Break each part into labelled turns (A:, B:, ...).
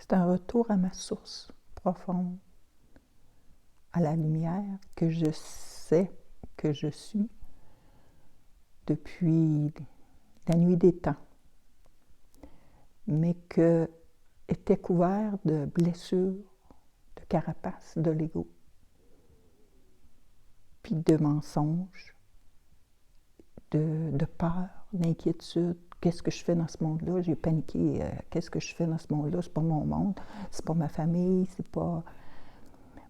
A: C'est un retour à ma source profonde, à la lumière que je sais que je suis depuis la nuit des temps, mais que était couvert de blessures, de carapace, de l'ego, puis de mensonges, de peur, d'inquiétude. Qu'est-ce que je fais dans ce monde-là? J'ai paniqué. Qu'est-ce que je fais dans ce monde-là? C'est pas mon monde, c'est pas ma famille, c'est pas...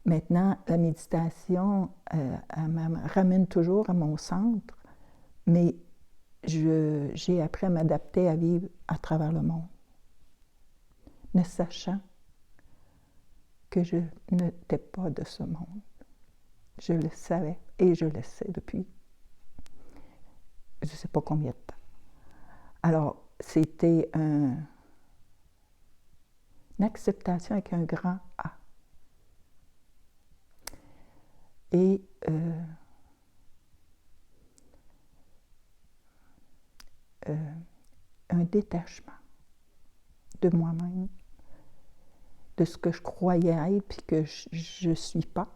A: Maintenant, la méditation, elle me ramène toujours à mon centre, mais j'ai appris à m'adapter à vivre à travers le monde, ne sachant que je n'étais pas de ce monde. Je le savais et je le sais depuis je ne sais pas combien de temps. Alors, c'était une acceptation avec un grand A. Et un détachement de moi-même, de ce que je croyais être puis que je ne suis pas,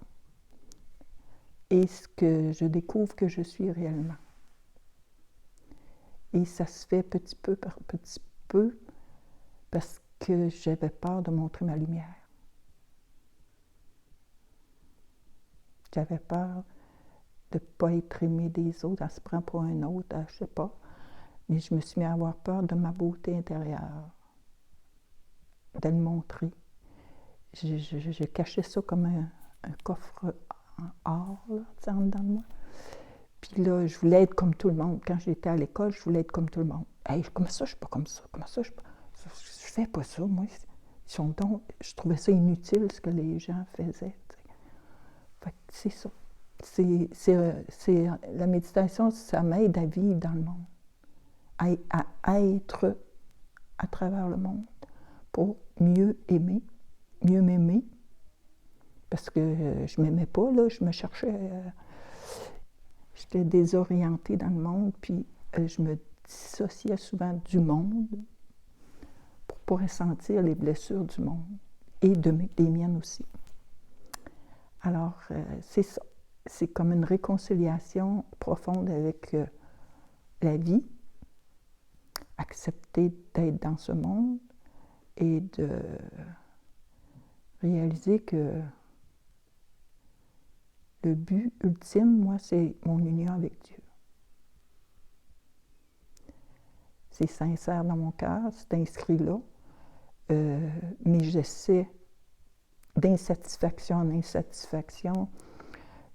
A: et ce que je découvre que je suis réellement. Et ça se fait petit peu par petit peu parce que j'avais peur de montrer ma lumière. J'avais peur de ne pas être aimée des autres. Elle se prend pour un autre, je ne sais pas. Mais je me suis mis à avoir peur de ma beauté intérieure, de le montrer. Je cachais ça comme un coffre en or, là, en dedans de moi. Puis là, je voulais être comme tout le monde. Quand j'étais à l'école, je voulais être comme tout le monde. Hey, comment ça, je suis pas comme ça? Comment ça, je fais pas ça, moi. Je trouvais ça inutile, ce que les gens faisaient. T'sais. Fait que c'est ça. La méditation, ça m'aide à vivre dans le monde, à être à travers le monde pour mieux aimer, mieux m'aimer, parce que je m'aimais pas, là, je me cherchais, j'étais désorientée dans le monde, puis je me dissociais souvent du monde pour ne pas ressentir les blessures du monde, et des miennes aussi. Alors, c'est ça. C'est comme une réconciliation profonde avec la vie, accepter d'être dans ce monde et de réaliser que le but ultime, moi, c'est mon union avec Dieu. C'est sincère dans mon cœur, c'est inscrit là, mais j'essaie d'insatisfaction en insatisfaction.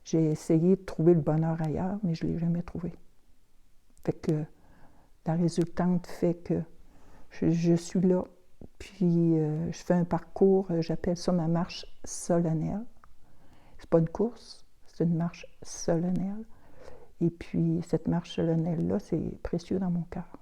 A: J'ai essayé de trouver le bonheur ailleurs, mais je ne l'ai jamais trouvé. Fait que la résultante fait que je suis là, puis je fais un parcours, j'appelle ça ma marche solennelle. C'est pas une course, c'est une marche solennelle. Et puis cette marche solennelle-là, c'est précieux dans mon cœur.